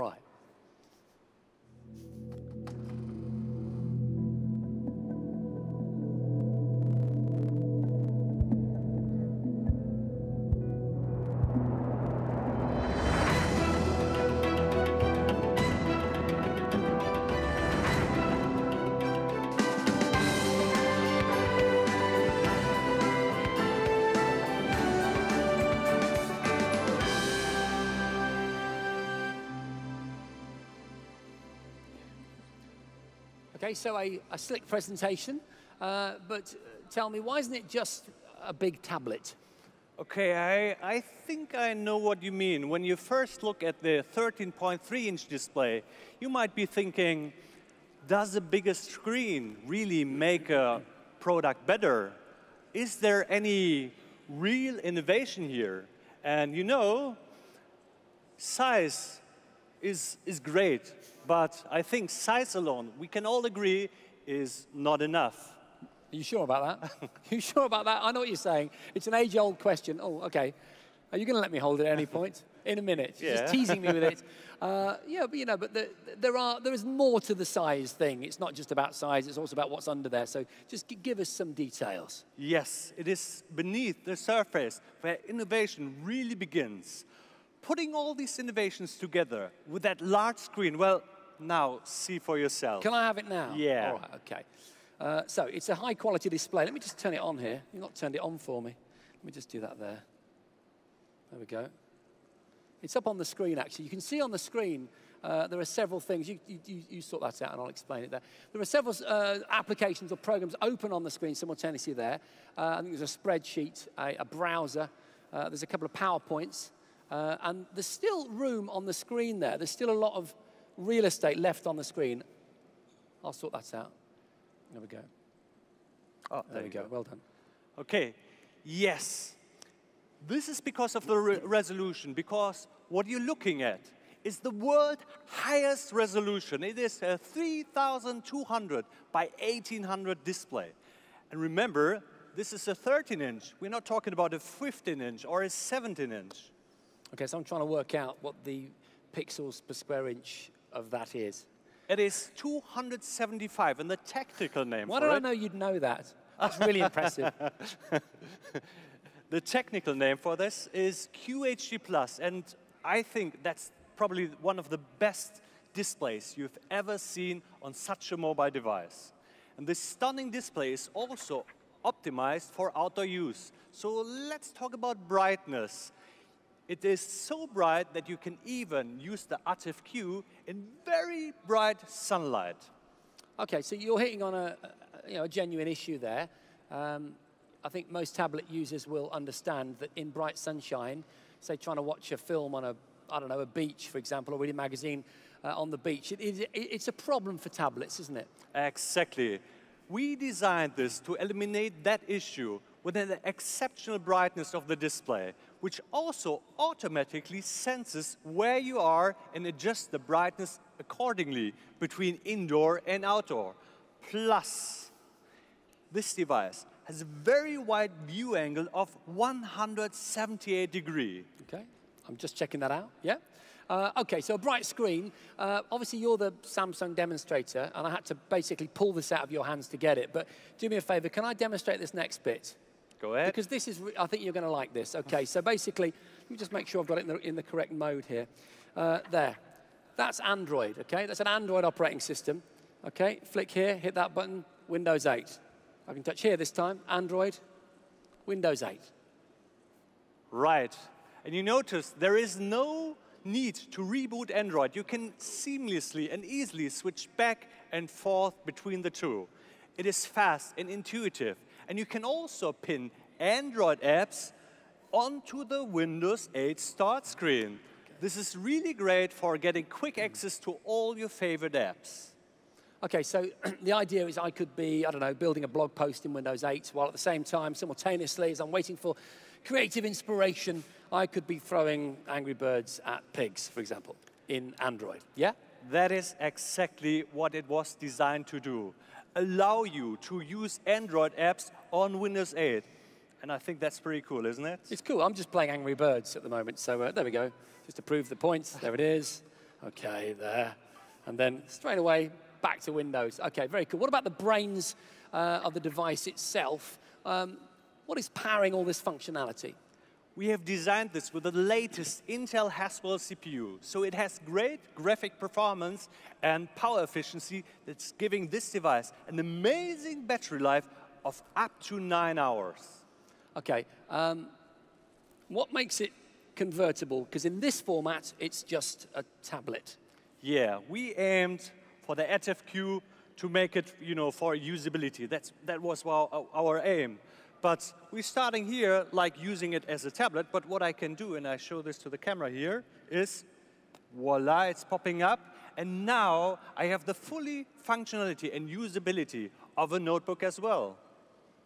Right. Okay, so a slick presentation, but tell me, why isn't it just a big tablet? Okay, I think I know what you mean. When you first look at the 13.3-inch display, you might be thinking, does a bigger screen really make a product better? Is there any real innovation here? And you know, size is great, but I think size alone, we can all agree, is not enough. Are you sure about that? You sure about that? I know what you're saying. It's an age-old question. Oh, okay. Are you going to let me hold it at any point? In a minute. You're just teasing me with it. Yeah, but you know, but there is more to the size thing. It's not just about size. It's also about what's under there. So just give us some details. Yes, it is beneath the surface where innovation really begins. Putting all these innovations together with that large screen, well, now see for yourself. Can I have it now? Yeah. All right, okay. So it's a high-quality display. Let me just turn it on here. You've not turned it on for me. Let me just do that there. There we go. It's up on the screen, actually. You can see on the screen there are several things. You sort that out, and I'll explain it there. There are several applications or programs open on the screen simultaneously there. I think there's a spreadsheet, a browser. There's a couple of PowerPoints. And there's still room on the screen there. There's still a lot of real estate left on the screen. I'll sort that out. There we go. Oh, there we go. Well done. Okay. Yes. This is because of the resolution, because what you're looking at is the world's highest resolution. It is a 3,200 by 1,800 display. And remember, this is a 13-inch. We're not talking about a 15-inch or a 17-inch. Okay, so I'm trying to work out what the pixels per square inch of that is. It is 275, and the technical name for it... Why did I know you'd know that? That's really impressive. The technical name for this is QHD+, and I think that's probably one of the best displays you've ever seen on such a mobile device. And this stunning display is also optimized for outdoor use. So let's talk about brightness. It is so bright that you can even use the Ativ Q in very bright sunlight. Okay, so you're hitting on a genuine issue there. I think most tablet users will understand that in bright sunshine, say trying to watch a film on a beach, for example, or read a magazine on the beach, it's a problem for tablets, isn't it? Exactly. We designed this to eliminate that issue with an exceptional brightness of the display, which also automatically senses where you are and adjusts the brightness accordingly between indoor and outdoor. Plus, this device has a very wide view angle of 178 degrees. Okay, I'm just checking that out, yeah? Okay, so a bright screen. Obviously, you're the Samsung demonstrator, and I had to basically pull this out of your hands to get it. But do me a favor, can I demonstrate this next bit? Go ahead. Because this is, I think you're going to like this. Okay, so basically, let me just make sure I've got it in the correct mode here. There. That's Android, okay? That's an Android operating system. Okay, flick here, hit that button, Windows 8. I can touch here this time, Android, Windows 8. Right. And you notice there is no need to reboot Android. You can seamlessly and easily switch back and forth between the two. It is fast and intuitive. And you can also pin Android apps onto the Windows 8 start screen. This is really great for getting quick access to all your favorite apps. Okay, so the idea is I could be, I don't know, building a blog post in Windows 8, while at the same time, simultaneously, as I'm waiting for creative inspiration, I could be throwing Angry Birds at pigs, for example, in Android. Yeah? That is exactly what it was designed to do. Allow you to use Android apps on Windows 8. And I think that's pretty cool, isn't it? It's cool. I'm just playing Angry Birds at the moment, so there we go. Just to prove the point, there it is. Okay, there. And then straight away, back to Windows. Okay, very cool. What about the brains of the device itself? What is powering all this functionality? We have designed this with the latest Intel Haswell CPU. So it has great graphic performance and power efficiency that's giving this device an amazing battery life of up to 9 hours. Okay, what makes it convertible? Because in this format, it's just a tablet. Yeah, we aimed for the Ativ Q to make it, for usability. That was our aim. But we're starting here, like using it as a tablet. But what I can do, and I show this to the camera here, is voila, it's popping up. And now I have the fully functionality and usability of a notebook as well.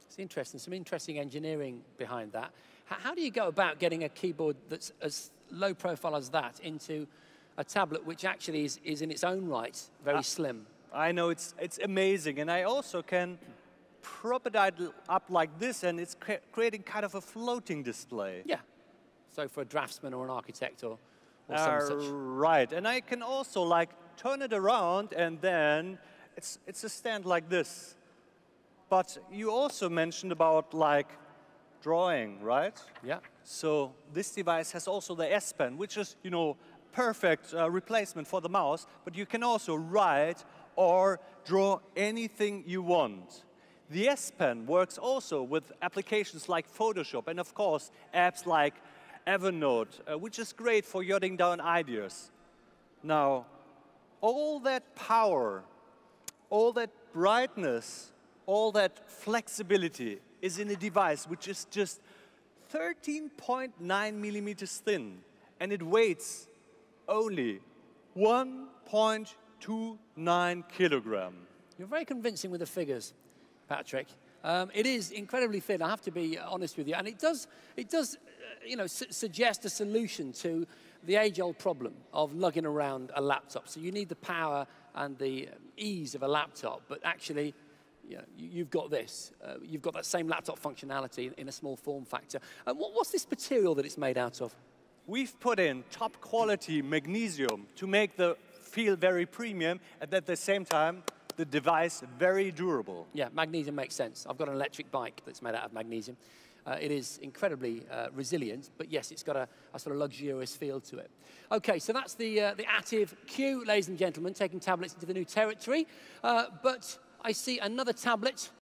It's interesting, some interesting engineering behind that. How do you go about getting a keyboard that's as low profile as that into a tablet which actually is in its own right very slim? I know, it's amazing. And I also can prop it up like this, and it's creating kind of a floating display. Yeah. So for a draftsman or an architect or some such. Right. And I can also like turn it around, and then it's a stand like this. But you also mentioned about like drawing, right? Yeah. So this device has also the S Pen, which is, perfect replacement for the mouse. But you can also write or draw anything you want. The S Pen works also with applications like Photoshop and, of course, apps like Evernote, which is great for jotting down ideas. Now, all that power, all that brightness, all that flexibility is in a device which is just 13.9 millimeters thin, and it weighs only 1.29 kilogram. You're very convincing with the figures, Patrick. It is incredibly thin, I have to be honest with you, and it does suggest a solution to the age-old problem of lugging around a laptop. So you need the power and the ease of a laptop, but actually, you've got this. You've got that same laptop functionality in a small form factor. And what's this material that it's made out of? We've put in top quality magnesium to make the feel very premium, and at the same time, the device very durable. Yeah, magnesium makes sense. I've got an electric bike that's made out of magnesium. It is incredibly resilient, but yes, it's got a sort of luxurious feel to it. Okay, so that's the Ativ Q, ladies and gentlemen, taking tablets into the new territory. But I see another tablet